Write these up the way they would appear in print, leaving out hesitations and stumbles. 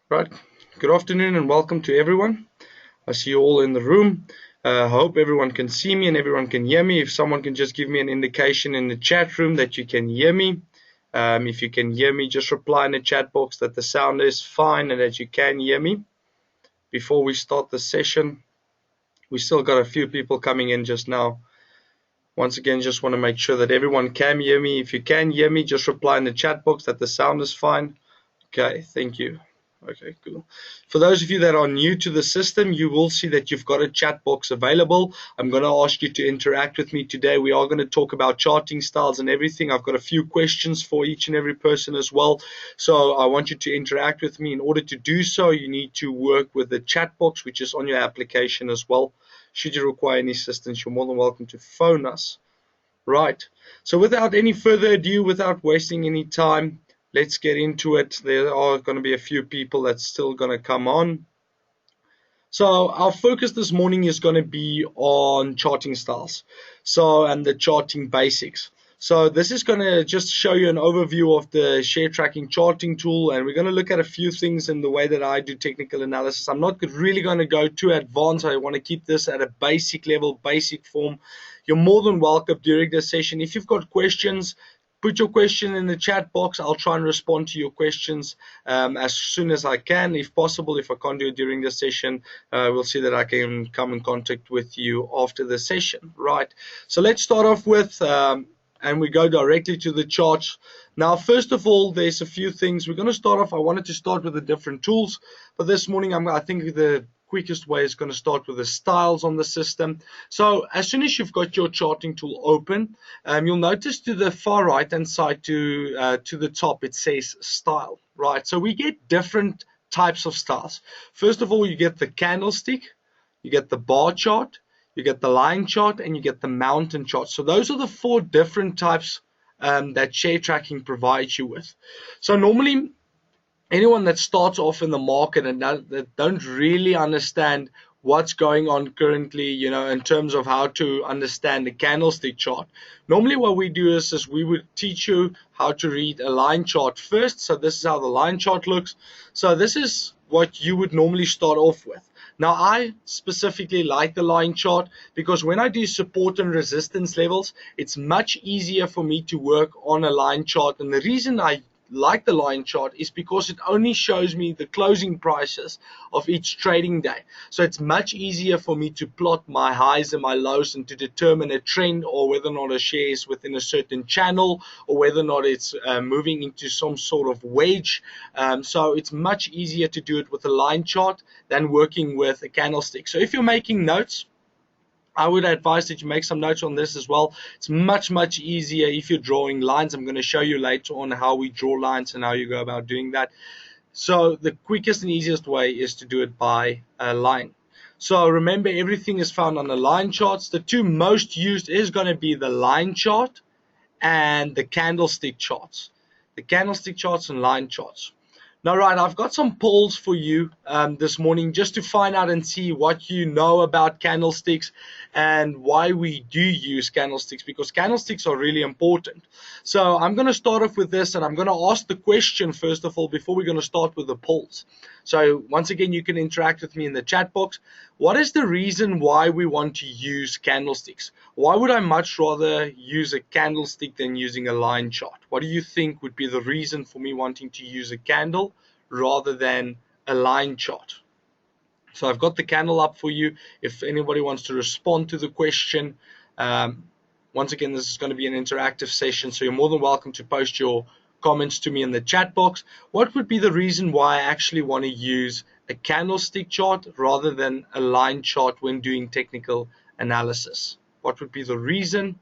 Right. Good afternoon and welcome to everyone. I see you all in the room. I hope everyone can see me and everyone can hear me. If someone can just give me an indication in the chat room that you can hear me. If you can hear me, just reply in the chat box that the sound is fine and that you can hear me. Before we start the session, we still got a few people coming in just now. Once again, just want to make sure that everyone can hear me. If you can hear me, just reply in the chat box that the sound is fine. Okay, thank you. Okay, cool. For those of you that are new to the system, you will see that you've got a chat box available. I'm going to ask you to interact with me today. We are going to talk about charting styles and everything. I've got a few questions for each and every person as well. So I want you to interact with me. In order to do so, you need to work with the chat box, which is on your application as well. Should you require any assistance, you're more than welcome to phone us. Right. So without any further ado, without wasting any time, let's get into it. There are going to be a few people that's still going to come on. So our focus this morning is going to be on charting styles. And the charting basics. So this is going to just show you an overview of the share tracking charting tool, and we're going to look at a few things in the way that I do technical analysis. I'm not really going to go too advanced. I want to keep this at a basic level, basic form. You're more than welcome during this session. If you've got questions, put your question in the chat box. I'll try and respond to your questions as soon as I can, if possible. If I can't do it during the session, we'll see that I can come in contact with you after the session. Right. So let's start off with, and we go directly to the charts. Now, first of all, there's a few things. We're going to start off. I wanted to start with the different tools, but this morning I think the quickest way is going to start with the styles on the system. So as soon as you've got your charting tool open, you'll notice to the far right hand side to the top it says style, right? So we get different types of styles. First of all, you get the candlestick, you get the bar chart, you get the line chart, and you get the mountain chart. So those are the four different types that share tracking provides you with. So normally anyone that starts off in the market and that don't really understand what's going on currently, in terms of how to understand the candlestick chart. Normally what we do is we would teach you how to read a line chart first. So this is how the line chart looks. So this is what you would normally start off with. Now, I specifically like the line chart because when I do support and resistance levels, it's much easier for me to work on a line chart. And the reason I like the line chart is because it only shows me the closing prices of each trading day. So it's much easier for me to plot my highs and my lows and to determine a trend, or whether or not a share is within a certain channel, or whether or not it's moving into some sort of wedge. So it's much easier to do it with a line chart than working with a candlestick. So if you're making notes, I would advise that you make some notes on this as well. It's much easier if you're drawing lines. I'm going to show you later on how we draw lines and how you go about doing that. So the quickest and easiest way is to do it by a line. So remember, everything is found on the line charts. The two most used is going to be the line chart and the candlestick charts. The candlestick charts and line charts. Now, right, I've got some polls for you this morning just to find out and see what you know about candlesticks and why we do use candlesticks, because candlesticks are really important. So I'm going to start off with this, and I'm going to ask the question first of all before we're going to start with the polls. So once again, you can interact with me in the chat box. What is the reason why we want to use candlesticks? Why would I much rather use a candlestick than using a line chart? What do you think would be the reason for me wanting to use a candle rather than a line chart? So I've got the candle up for you if anybody wants to respond to the question. Once again, this is going to be an interactive session, so you're more than welcome to post your comments to me in the chat box. What would be the reason why I actually want to use a candlestick chart rather than a line chart when doing technical analysis? What would be the reason?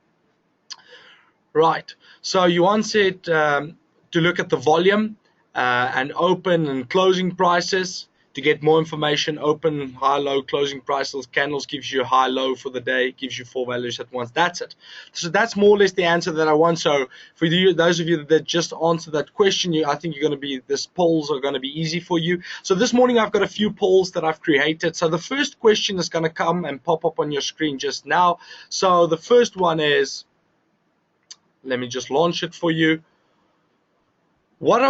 Right. So you answered to look at the volume and open and closing prices to get more information. Open, high, low, closing prices, candles gives you a high, low for the day, gives you four values at once. That's it. So that's more or less the answer that I want. So for you, those of you that just answered that question, I think you're going to be, this polls are going to be easy for you. So this morning I've got a few polls that I've created. So the first question is going to come and pop up on your screen just now. So the first one is, let me just launch it for you. What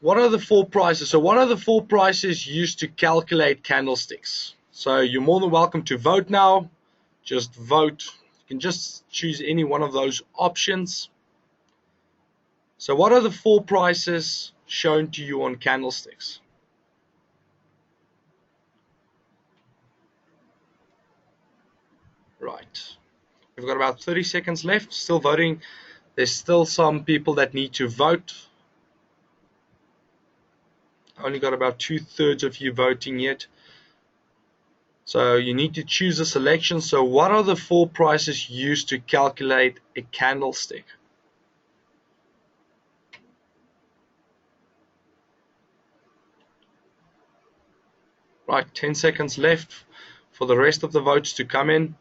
what are the four prices? So what are the four prices used to calculate candlesticks? So you're more than welcome to vote now. Just vote. You can just choose any one of those options. So what are the four prices shown to you on candlesticks? Right. We've got about 30 seconds left. Still voting. There's still some people that need to vote. Only got about 2/3 of you voting yet. So you need to choose a selection. So what are the four prices used to calculate a candlestick? Right, 10 seconds left for the rest of the votes to come in.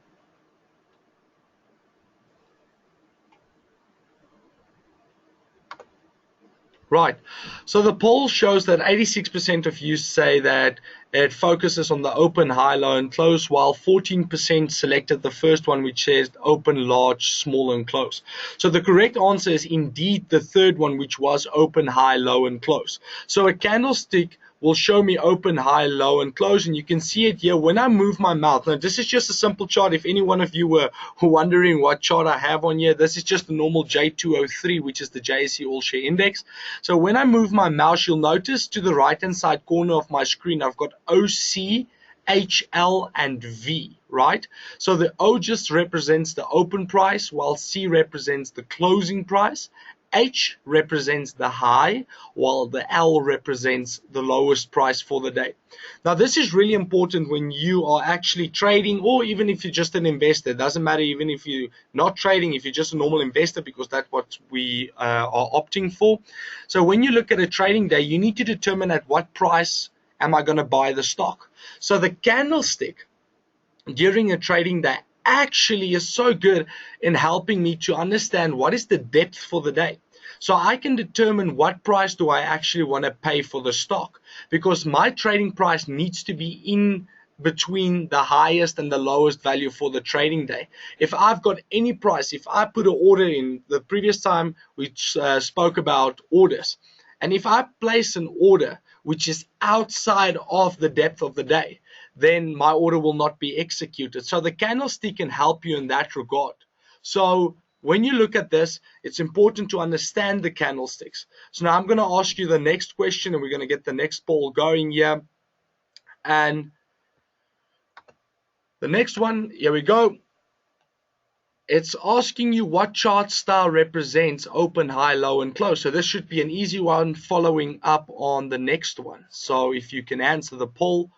Right, so the poll shows that 86% of you say that it focuses on the open, high, low, and close, while 14% selected the first one, which says open, large, small, and close. So the correct answer is indeed the third one, which was open, high, low, and close. So a candlestick will show me open, high, low, and close, and you can see it here when I move my mouth. Now this is just a simple chart. If any one of you were wondering what chart I have on here, this is just the normal J203, which is the JSE All Share Index. So when I move my mouse, you'll notice to the right hand side corner of my screen I've got OC, HL, and V, right? So the O just represents the open price, while C represents the closing price, H represents the high, while the L represents the lowest price for the day. Now this is really important when you are actually trading, or even if you're just an investor. It doesn't matter even if you're not trading, if you're just a normal investor, because that's what we are opting for. So when you look at a trading day, you need to determine at what price am I going to buy the stock. So the candlestick during a trading day actually is so good in helping me to understand what is the depth for the day. So I can determine what price do I actually want to pay for the stock, because my trading price needs to be in between the highest and the lowest value for the trading day. If I've got any price, if I put an order in, the previous time we spoke about orders, and if I place an order which is outside of the depth of the day, then my order will not be executed. So the candlestick can help you in that regard. So when you look at this, it's important to understand the candlesticks. So now I'm going to ask you the next question, and we're going to get the next poll going here. And the next one, here we go. It's asking you what chart style represents open, high, low, and close. So this should be an easy one following up on the next one. So if you can answer the poll,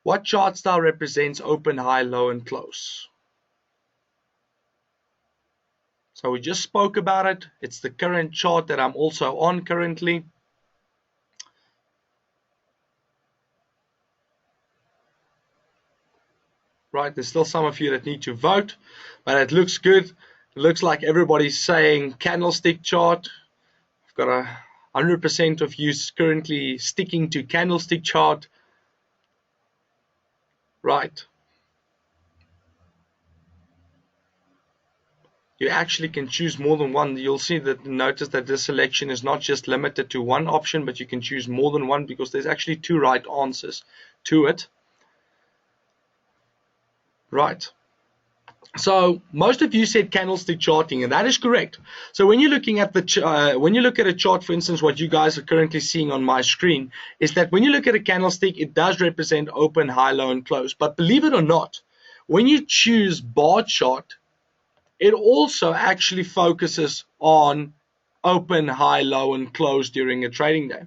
what chart style represents open, high, low, and close? So we just spoke about it. It's the current chart that I'm also on currently. Right, there's still some of you that need to vote, but it looks good. It looks like everybody's saying candlestick chart. I've got 100% of you currently sticking to candlestick chart. Right. You actually can choose more than one. You'll see that, notice that this selection is not just limited to one option, but you can choose more than one, because there's actually two right answers to it. Right. So most of you said candlestick charting, and that is correct. So when you're looking at when you look at a chart, for instance, what you guys are currently seeing on my screen is that when you look at a candlestick, it does represent open, high, low, and close. But believe it or not, when you choose bar chart, it also actually focuses on open, high, low, and close during a trading day.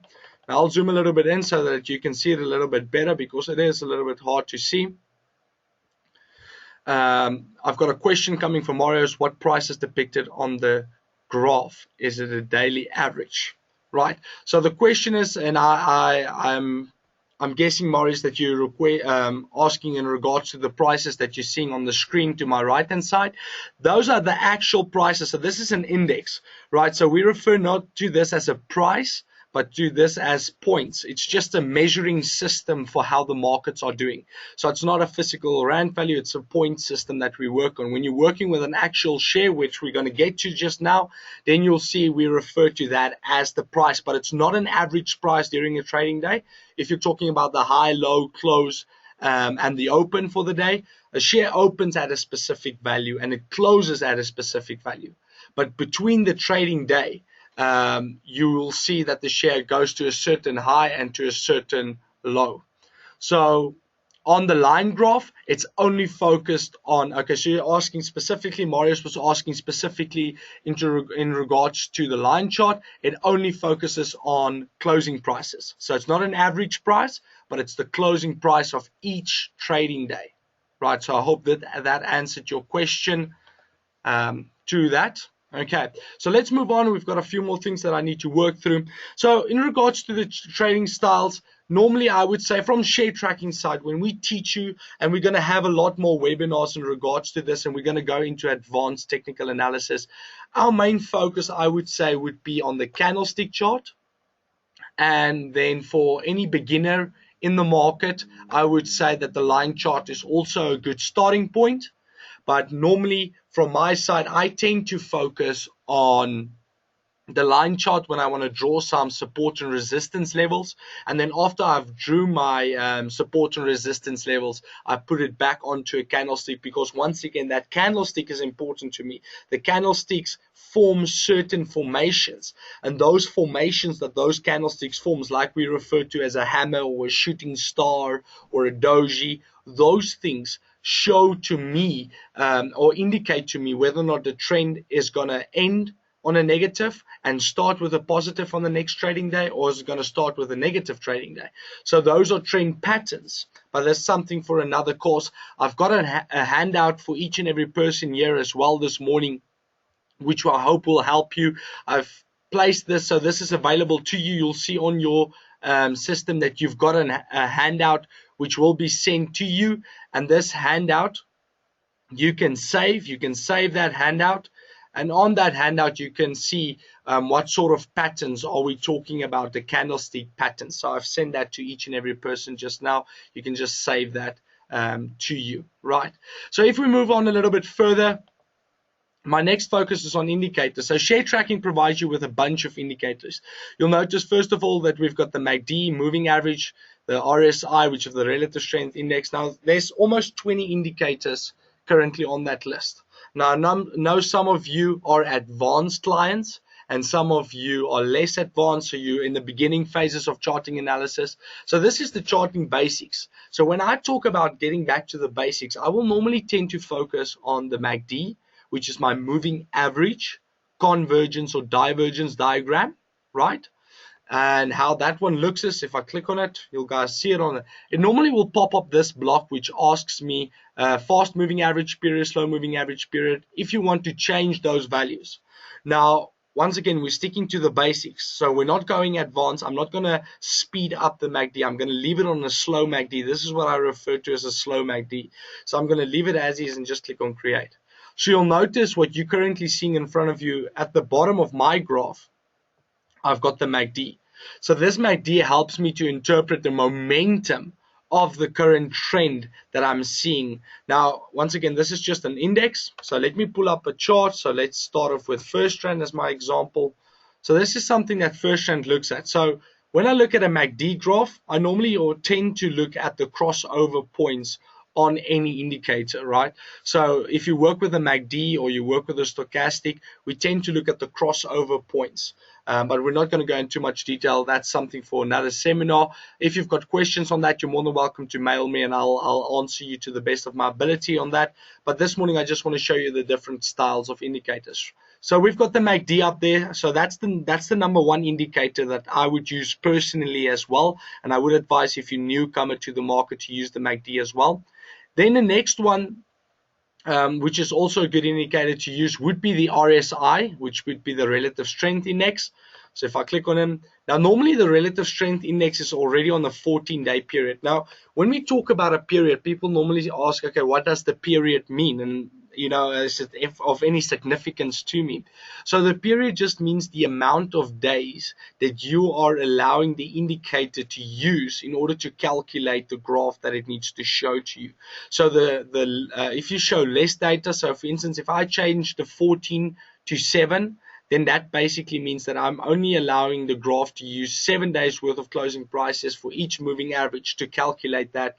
Now I'll zoom a little bit in so that you can see it a little bit better, because it is a little bit hard to see. I've got a question coming from Marius. What price is depicted on the graph? Is it a daily average? Right. So the question is, and I'm guessing, Marius, that you're asking in regards to the prices that you're seeing on the screen to my right hand side. Those are the actual prices. So this is an index, right? So we refer not to this as a price, but do this as points. It's just a measuring system for how the markets are doing. So it's not a physical rand value, it's a point system that we work on. When you're working with an actual share, which we're going to get to just now, then you'll see we refer to that as the price, but it's not an average price during a trading day. If you're talking about the high, low, close, and the open for the day, a share opens at a specific value and it closes at a specific value. But between the trading day, you will see that the share goes to a certain high and to a certain low. So on the line graph, it's only focused on, okay, so you're asking specifically, Marius was asking specifically in regards to the line chart. It only focuses on closing prices. So it's not an average price, but it's the closing price of each trading day, right? So I hope that that answered your question to that. Okay, so let's move on. We've got a few more things that I need to work through. So in regards to the trading styles, normally I would say from share tracking side, when we teach you, and we're going to have a lot more webinars in regards to this, and we're going to go into advanced technical analysis, our main focus, I would say, would be on the candlestick chart. And then for any beginner in the market, I would say that the line chart is also a good starting point. But normally from my side, I tend to focus on the line chart when I want to draw some support and resistance levels. And then after I've drew my support and resistance levels, I put it back onto a candlestick, because once again, that candlestick is important to me. The candlesticks form certain formations, and those formations that those candlesticks forms, like we refer to as a hammer or a shooting star or a doji, those things show to me or indicate to me whether or not the trend is going to end on a negative and start with a positive on the next trading day, or is it going to start with a negative trading day. So those are trend patterns, but there's something for another course. I've got a handout for each and every person here as well this morning, which I hope will help you. I've placed this, so this is available to you. You'll see on your system that you've got a handout which will be sent to you, and this handout you can save that handout, and on that handout you can see what sort of patterns are we talking about, the candlestick patterns. So I've sent that to each and every person just now. You can just save that to you, right? So if we move on a little bit further, my next focus is on indicators. So share tracking provides you with a bunch of indicators. You'll notice, first of all, that we've got the MACD, moving average, the RSI, which is the relative strength index. Now, there's almost 20 indicators currently on that list. Now, I know some of you are advanced clients and some of you are less advanced, so you're in the beginning phases of charting analysis. So this is the charting basics. So when I talk about getting back to the basics, I will normally tend to focus on the MACD, which is my moving average, convergence or divergence diagram, right? And how that one looks is, if I click on it, you'll guys see it on it. It normally will pop up this block which asks me fast moving average period, slow moving average period, if you want to change those values. Now, once again, we're sticking to the basics. So we're not going advanced. I'm not going to speed up the MACD. I'm going to leave it on a slow MACD. This is what I refer to as a slow MACD. So I'm going to leave it as is and just click on create. So you'll notice what you're currently seeing in front of you at the bottom of my graph. I've got the MACD. So this MACD helps me to interpret the momentum of the current trend that I'm seeing. Now, once again, this is just an index. So let me pull up a chart. So let's start off with FirstRand as my example. So this is something that FirstRand looks at. So when I look at a MACD graph, I normally tend to look at the crossover points on any indicator, right? So if you work with a MACD or you work with a stochastic, we tend to look at the crossover points. But we're not going to go into much detail. That's something for another seminar. If you've got questions on that, you're more than welcome to mail me, and I'll answer you to the best of my ability on that. But this morning, I just want to show you the different styles of indicators. So we've got the MACD up there. So that's the number one indicator that I would use personally as well. And I would advise, if you're newcomer to the market, to use the MACD as well. Then the next one, which is also a good indicator to use, would be the RSI, which would be the relative strength index. So if I click on him, now normally the relative strength index is already on the 14-day period. Now, when we talk about a period, people normally ask, okay, what does the period mean? And is it of any significance to me. So the period just means the amount of days that you are allowing the indicator to use in order to calculate the graph that it needs to show to you. So if you show less data, so for instance, if I change the 14 to 7, then that basically means that I'm only allowing the graph to use 7 days worth of closing prices for each moving average to calculate that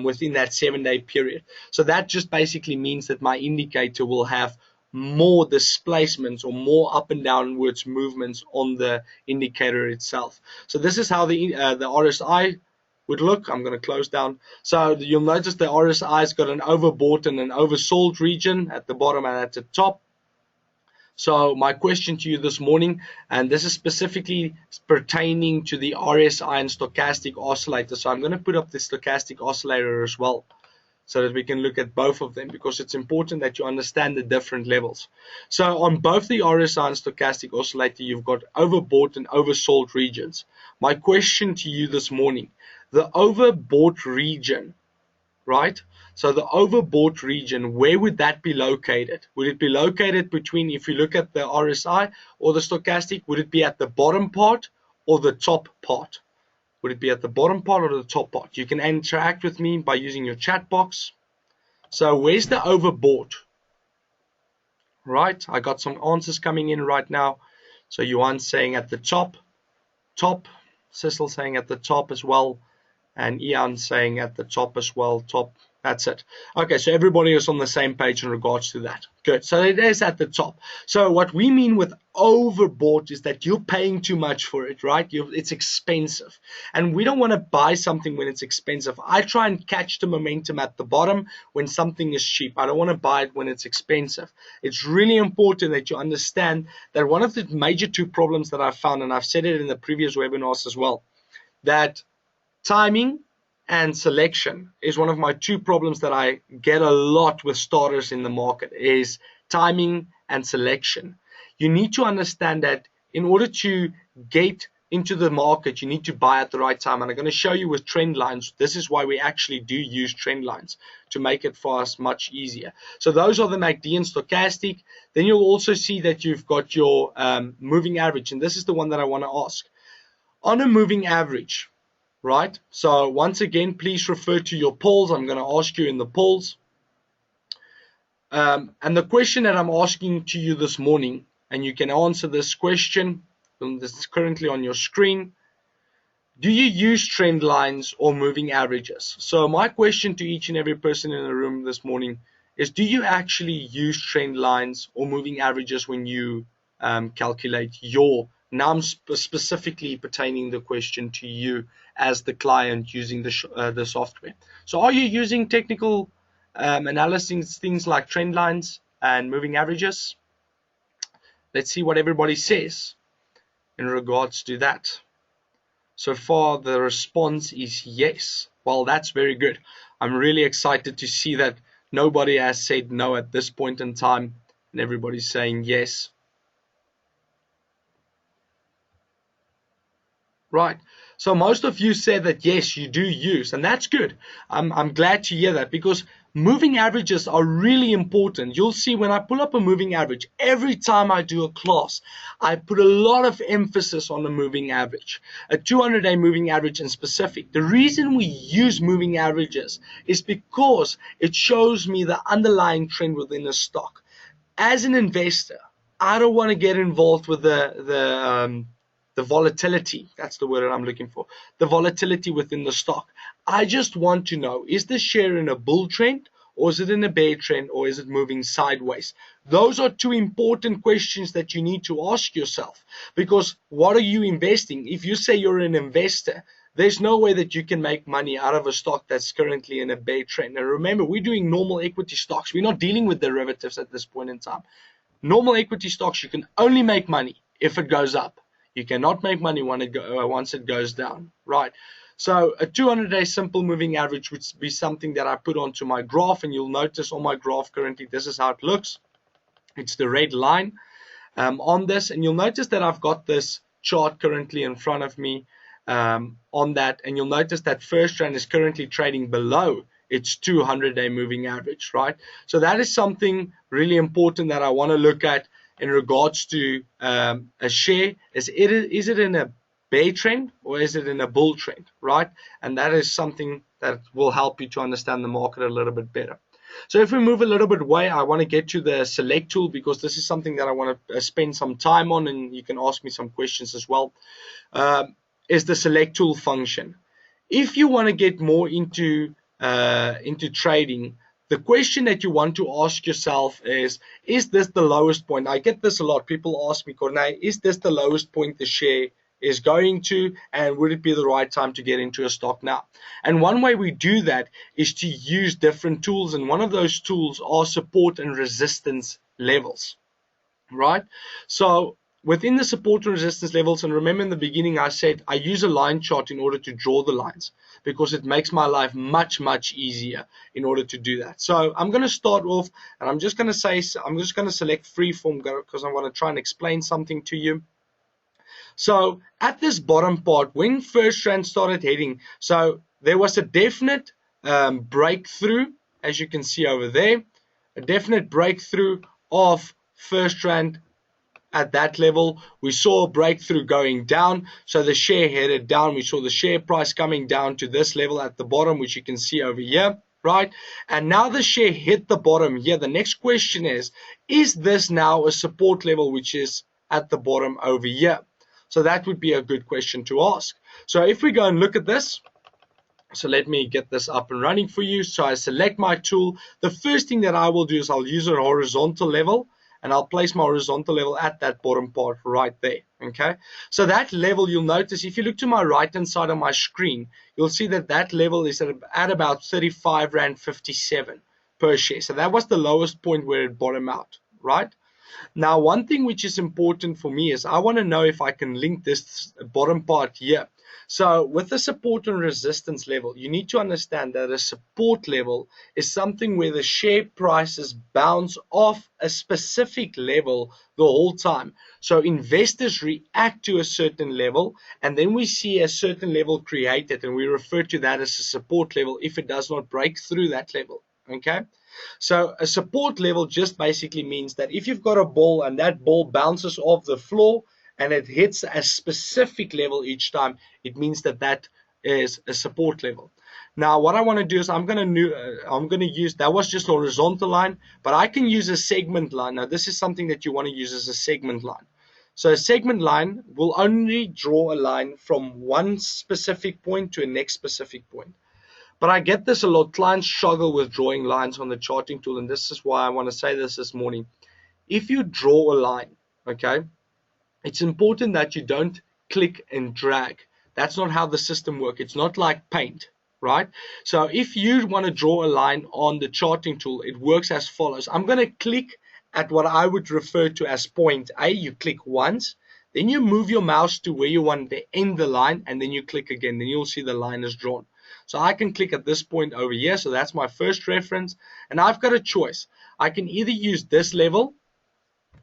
within that 7-day period. So that just basically means that my indicator will have more displacements or more up and downwards movements on the indicator itself. So this is how the RSI would look. I'm going to close down. So you'll notice the RSI has got an overbought and an oversold region at the bottom and at the top. So my question to you this morning, and this is specifically pertaining to the RSI and stochastic oscillator. So I'm going to put up the stochastic oscillator as well, so that we can look at both of them, because it's important that you understand the different levels. So on both the RSI and stochastic oscillator, you've got overbought and oversold regions. My question to you this morning, the overbought region, right? So the overbought region, where would that be located? Would it be located between, if you look at the RSI or the stochastic, would it be at the bottom part or the top part? Would it be at the bottom part or the top part? You can interact with me by using your chat box. So where's the overbought? Right, I got some answers coming in right now. So Yuan saying at the top, Cecil saying at the top as well, and Ian saying at the top as well, top. That's it. Okay, so everybody is on the same page in regards to that. Good. So it is at the top. So what we mean with overbought is that you're paying too much for it, right? It's expensive. And we don't want to buy something when it's expensive. I try and catch the momentum at the bottom when something is cheap. I don't want to buy it when it's expensive. It's really important that you understand that one of the major two problems that I've found, and I've said it in the previous webinars as well, that timing and selection is one of my two problems that I get a lot with starters in the market, is timing and selection. You need to understand that in order to get into the market, you need to buy at the right time. And I'm going to show you with trend lines. This is why we actually do use trend lines, to make it for us much easier. So those are the MACD and stochastic. Then you'll also see that you've got your moving average. And this is the one that I want to ask. On a moving average, right? So once again, please refer to your polls. I'm going to ask you in the polls. And the question that I'm asking to you this morning, and you can answer this question, this is currently on your screen. Do you use trend lines or moving averages? So my question to each and every person in the room this morning is, do you actually use trend lines or moving averages when you calculate your, now I'm specifically pertaining the question to you as the client using the software. So are you using technical analysis, things like trend lines and moving averages? Let's see what everybody says in regards to that. So far the response is yes. Well, that's very good. I'm really excited to see that nobody has said no at this point in time, and everybody's saying yes. Right. So most of you said that yes, you do use, and that's good. I'm glad to hear that, because moving averages are really important. You'll see when I pull up a moving average, every time I do a class, I put a lot of emphasis on the moving average, a 200-day moving average in specific. The reason we use moving averages is because it shows me the underlying trend within a stock. As an investor, I don't want to get involved with the volatility. That's the word that I'm looking for. The volatility within the stock. I just want to know, is the share in a bull trend, or is it in a bear trend, or is it moving sideways? Those are two important questions that you need to ask yourself, because what are you investing? If you say you're an investor, there's no way that you can make money out of a stock that's currently in a bear trend. And remember, we're doing normal equity stocks. We're not dealing with derivatives at this point in time. Normal equity stocks, you can only make money if it goes up. You cannot make money once it goes down, right? So a 200-day simple moving average would be something that I put onto my graph, and you'll notice on my graph currently, this is how it looks. It's the red line on this, and you'll notice that I've got this chart currently in front of me on that, and you'll notice that FirstRand is currently trading below its 200-day moving average, right? So that is something really important that I want to look at in regards to a share. Is it in a bear trend or is it in a bull trend, right? And that is something that will help you to understand the market a little bit better. So if we move a little bit away, I want to get to the select tool because this is something that I want to spend some time on, and you can ask me some questions as well. Is the select tool function. If you want to get more into trading, the question that you want to ask yourself is this the lowest point? I get this a lot. People ask me, Corné, is this the lowest point the share is going to, and would it be the right time to get into a stock now? And one way we do that is to use different tools, and one of those tools are support and resistance levels, right? So within the support and resistance levels, and remember in the beginning I said I use a line chart in order to draw the lines because it makes my life much easier in order to do that. So I'm going to start off, and I'm just going to select freeform because I want to try and explain something to you. So at this bottom part, when FirstRand started heading, so there was a definite breakthrough, as you can see over there, a definite breakthrough of FirstRand. At that level, we saw a breakthrough going down, so the share headed down. We saw the share price coming down to this level at the bottom, which you can see over here, right? And now the share hit the bottom here. The next question is this now a support level which is at the bottom over here? So that would be a good question to ask. So if we go and look at this, so let me get this up and running for you. So I select my tool. The first thing that I will do is I'll use a horizontal level, and I'll place my horizontal level at that bottom part right there, okay? So that level, you'll notice, if you look to my right-hand side of my screen, you'll see that that level is at about 35 Rand 57 per share. So that was the lowest point where it bottomed out, right? Now, one thing which is important for me is I want to know if I can link this bottom part here. So with the support and resistance level, you need to understand that a support level is something where the share prices bounce off a specific level the whole time. So investors react to a certain level, and then we see a certain level created, and we refer to that as a support level if it does not break through that level, okay? So a support level just basically means that if you've got a ball and that ball bounces off the floor and it hits a specific level each time, it means that that is a support level. Now what I want to do is I'm going to use, that was just a horizontal line, but I can use a segment line. Now this is something that you want to use as a segment line. So a segment line will only draw a line from one specific point to a next specific point. But I get this a lot. Clients struggle with drawing lines on the charting tool, and this is why I want to say this morning. If you draw a line, okay, it's important that you don't click and drag. That's not how the system works. It's not like paint, right? So if you want to draw a line on the charting tool, it works as follows. I'm going to click at what I would refer to as point A. You click once, then you move your mouse to where you want to end the line, and then you click again. Then you'll see the line is drawn. So I can click at this point over here. So that's my first reference. And I've got a choice. I can either use this level.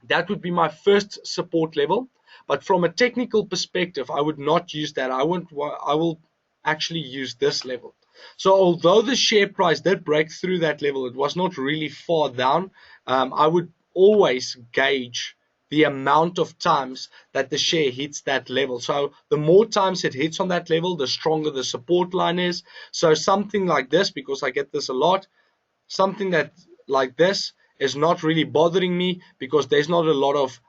That would be my first support level. But from a technical perspective, I would not use that. I will actually use this level. So although the share price did break through that level, it was not really far down. I would always gauge the amount of times that the share hits that level. So the more times it hits on that level, the stronger the support line is. So something like this, because I get this a lot, something that like this is not really bothering me because there's not a lot of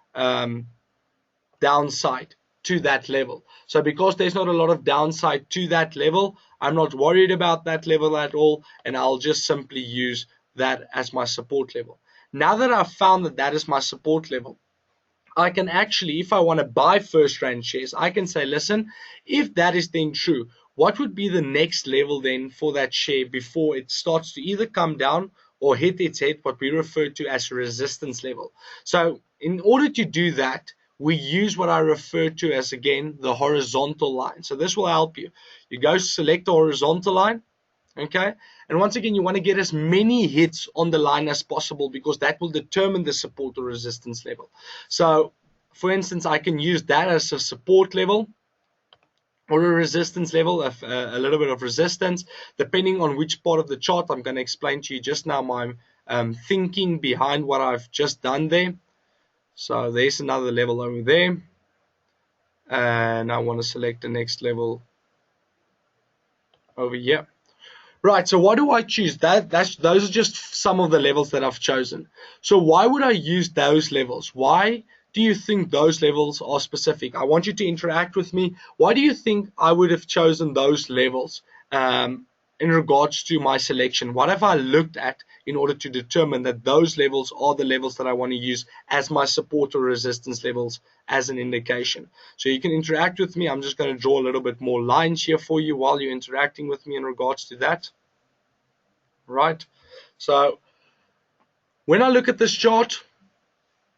downside to that level. So because there's not a lot of downside to that level, I'm not worried about that level at all, and I'll just simply use that as my support level. Now that I've found that that is my support level, I can actually, if I want to buy FirstRand shares, I can say, listen, if that is then true, what would be the next level then for that share before it starts to either come down or hit its head, what we refer to as a resistance level. So in order to do that, we use what I refer to as, again, the horizontal line. So this will help you. You go select the horizontal line. Okay, and once again, you want to get as many hits on the line as possible because that will determine the support or resistance level. So for instance, I can use that as a support level, or a resistance level, a little bit of resistance, depending on which part of the chart. I'm going to explain to you just now my thinking behind what I've just done there. So there's another level over there, and I want to select the next level over here. Right, so what do I choose? Those are just some of the levels that I've chosen. So why would I use those levels? Why do you think those levels are specific? I want you to interact with me. Why do you think I would have chosen those levels in regards to my selection? What have I looked at in order to determine that those levels are the levels that I want to use as my support or resistance levels as an indication? So you can interact with me. I'm just going to draw a little bit more lines here for you while you're interacting with me in regards to that. Right, so when I look at this chart,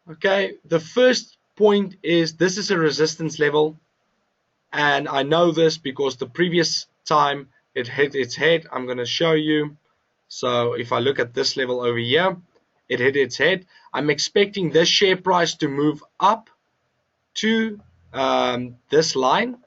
okay, the first point is this is a resistance level, and I know this because the previous time it hit its head. I'm going to show you. So if I look at this level over here, it hit its head. I'm expecting this share price to move up to this line.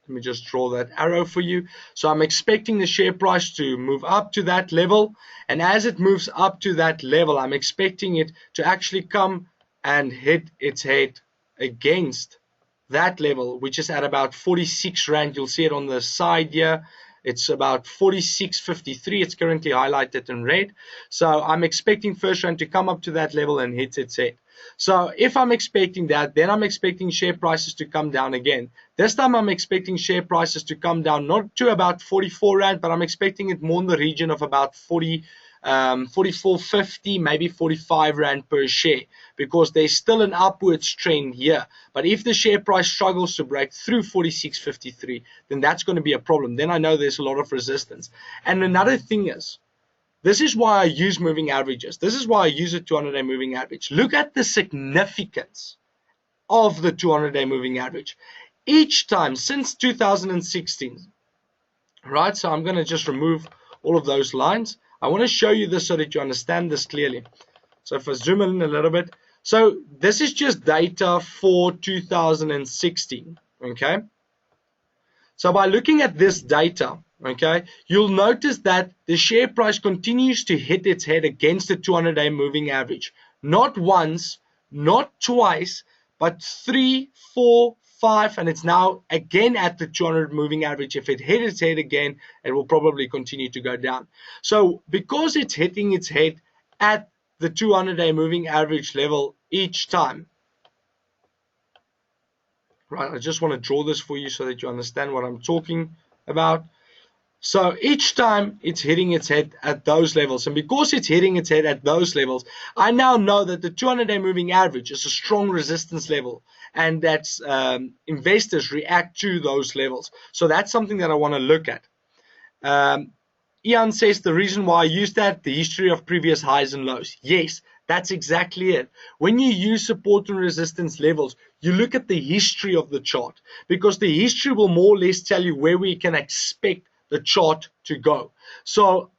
Let me just draw that arrow for you. So I'm expecting the share price to move up to that level. And as it moves up to that level, I'm expecting it to actually come and hit its head against that level, which is at about 46 Rand. You'll see it on the side here. It's about 46.53. It's currently highlighted in red. So I'm expecting FirstRand to come up to that level and hit its head. So if I'm expecting that, then I'm expecting share prices to come down again. This time I'm expecting share prices to come down not to about 44 Rand, but I'm expecting it more in the region of about 44.50, maybe 45 Rand per share, because there's still an upwards trend here. But if the share price struggles to break through 46.53, then that's going to be a problem. Then I know there's a lot of resistance. And another thing is, this is why I use moving averages. This is why I use a 200-day moving average. Look at the significance of the 200-day moving average. Each time since 2016, right? So I'm going to just remove all of those lines. I want to show you this so that you understand this clearly. So if I zoom in a little bit. So this is just data for 2016, okay? So by looking at this data, okay, you'll notice that the share price continues to hit its head against the 200-day moving average. Not once, not twice, but 3, 4, 5, and it's now again at the 200 moving average. If it hit its head again, it will probably continue to go down. So because it's hitting its head at the 200-day moving average level each time, right, I just want to draw this for you so that you understand what I'm talking about. So each time it's hitting its head at those levels, and because it's hitting its head at those levels, I now know that the 200-day moving average is a strong resistance level, and that investors react to those levels. So that's something that I want to look at. Ian says the reason why I use that, the history of previous highs and lows. Yes, that's exactly it. When you use support and resistance levels, you look at the history of the chart, because the history will more or less tell you where we can expect the chart to go. So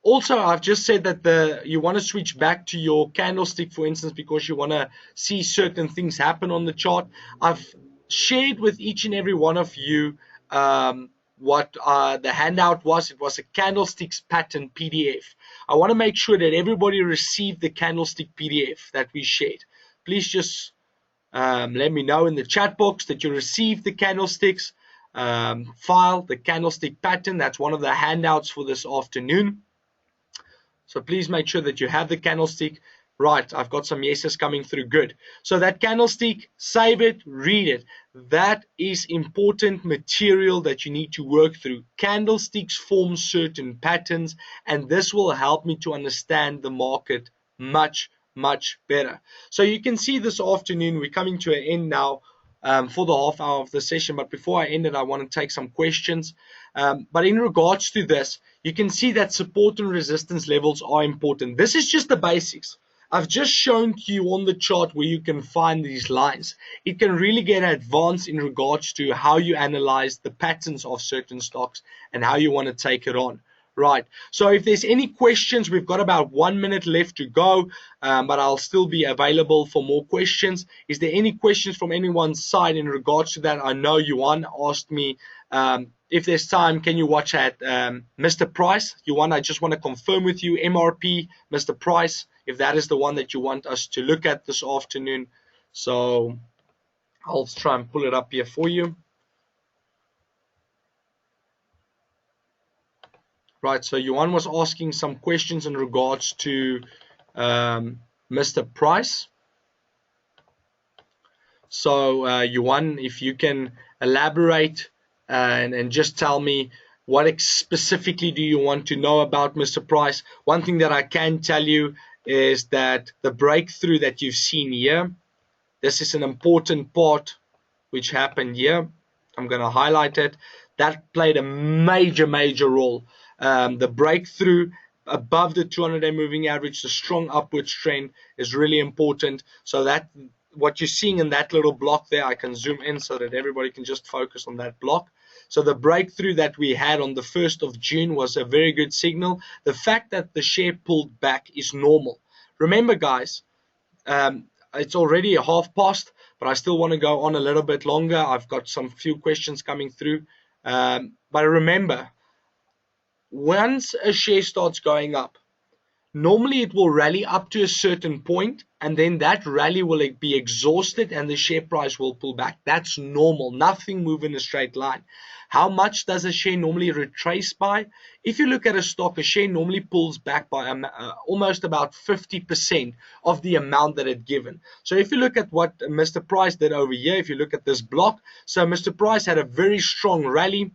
also, I've just said that you want to switch back to your candlestick, for instance, because you want to see certain things happen on the chart. I've shared with each and every one of you what the handout was. It was a candlesticks pattern PDF. I want to make sure that everybody received the candlestick PDF that we shared. Please just let me know in the chat box that you received the candlesticks file, the candlestick pattern. That's one of the handouts for this afternoon. So please make sure that you have the candlestick. Right, I've got some yeses coming through. Good. So that candlestick, save it, read it. That is important material that you need to work through. Candlesticks form certain patterns, and this will help me to understand the market much better. So you can see this afternoon we're coming to an end now for the half hour of the session. But before I end it, I want to take some questions. But in regards to this, you can see that support and resistance levels are important. This is just the basics. I've just shown to you on the chart where you can find these lines. It can really get advanced in regards to how you analyze the patterns of certain stocks and how you want to take it on. Right, so if there's any questions, we've got about 1 minute left to go, but I'll still be available for more questions. Is there any questions from anyone's side in regards to that? I know Yuan asked me if there's time, can you watch at Mr. Price? Yuan, I just want to confirm with you, MRP, Mr. Price, if that is the one that you want us to look at this afternoon. So I'll try and pull it up here for you. Right, so Yuan was asking some questions in regards to Mr. Price. So Yuan, if you can elaborate and just tell me what specifically do you want to know about Mr. Price. One thing that I can tell you is that the breakthrough that you've seen here, this is an important part which happened here. I'm going to highlight it. That played a major role. The breakthrough above the 200-day moving average, the strong upwards trend is really important. So that what you're seeing in that little block there, I can zoom in so that everybody can just focus on that block. So the breakthrough that we had on the 1st of June was a very good signal. The fact that the share pulled back is normal. Remember, guys, it's already a half past, but I still want to go on a little bit longer. I've got some few questions coming through. But remember, once a share starts going up, normally it will rally up to a certain point, and then that rally will be exhausted and the share price will pull back. That's normal. Nothing moves in a straight line. How much does a share normally retrace by? If you look at a stock, a share normally pulls back by almost about 50% of the amount that it given. So if you look at what Mr. Price did over here, if you look at this block, so Mr. Price had a very strong rally.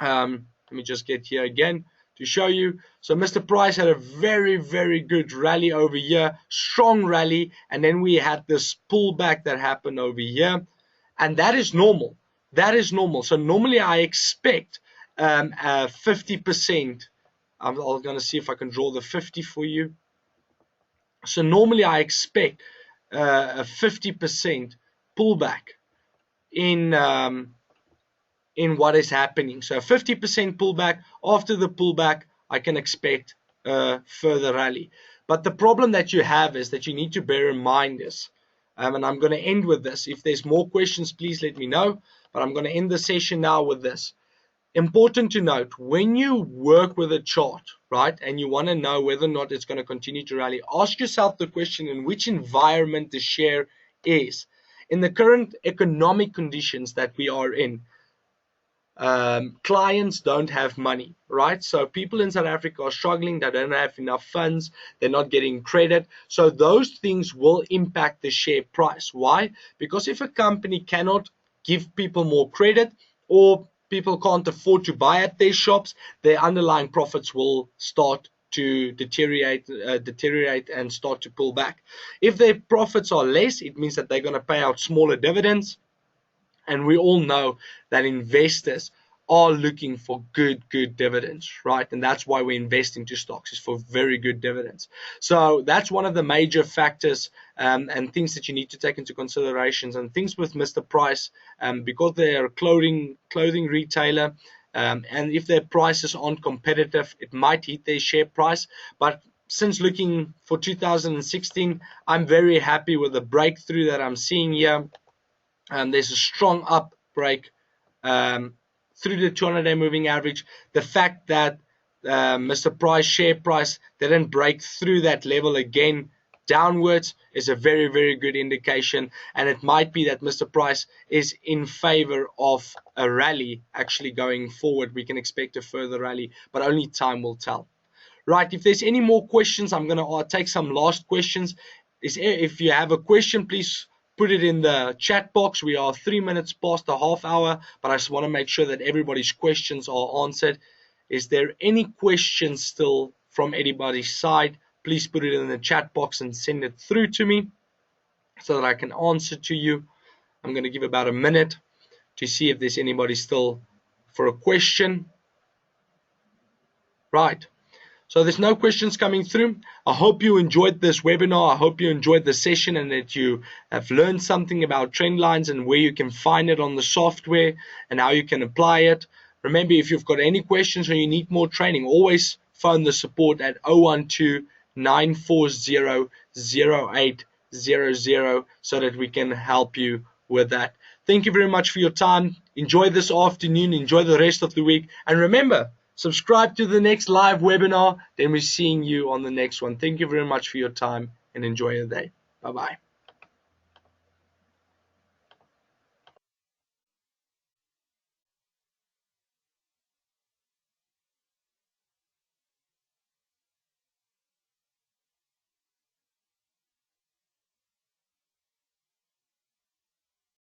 Let me just get here again to show you. So Mr. Price had a very good rally over here, strong rally, and then we had this pullback that happened over here, and that is normal. That is normal. So normally I expect 50%. I'm going to see if I can draw the 50 for you. So normally I expect a 50% pullback in what is happening. So 50% pullback. After the pullback, I can expect a further rally. But the problem that you have is that you need to bear in mind this. And I'm going to end with this. If there's more questions, please let me know. But I'm going to end the session now with this. Important to note, when you work with a chart, right, and you want to know whether or not it's going to continue to rally, ask yourself the question in which environment the share is. In the current economic conditions that we are in, clients don't have money, right? So people in South Africa are struggling. They don't have enough funds. They're not getting credit. So those things will impact the share price. Why? Because if a company cannot give people more credit, or people can't afford to buy at their shops, their underlying profits will start to deteriorate and start to pull back. If their profits are less, it means that they're going to pay out smaller dividends. And we all know that investors are looking for good dividends, right? And that's why we invest into stocks, is for very good dividends. So that's one of the major factors and things that you need to take into considerations. And things with Mr. Price, because they are a clothing retailer, and if their prices aren't competitive, it might hit their share price. But since looking for 2016, I'm very happy with the breakthrough that I'm seeing here. There's a strong up break through the 200-day moving average. The fact that Mr. Price share price didn't break through that level again downwards is a very good indication, and it might be that Mr. Price is in favor of a rally actually going forward. We can expect a further rally, but only time will tell. Right, if there's any more questions, I'm going to take some last questions. If you have a question, please put it in the chat box. We are 3 minutes past the half hour, but I just want to make sure that everybody's questions are answered. Is there any questions still from anybody's side? Please put it in the chat box and send it through to me so that I can answer to you. I'm going to give about a minute to see if there's anybody still for a question. Right. So there's no questions coming through. I hope you enjoyed this webinar. I hope you enjoyed the session and that you have learned something about trend lines and where you can find it on the software and how you can apply it. Remember, if you've got any questions or you need more training, always phone the support at 012-940-0800 so that we can help you with that. Thank you very much for your time. Enjoy this afternoon. Enjoy the rest of the week. And remember, subscribe to the next live webinar. Then we're seeing you on the next one. Thank you very much for your time and enjoy your day. Bye-bye.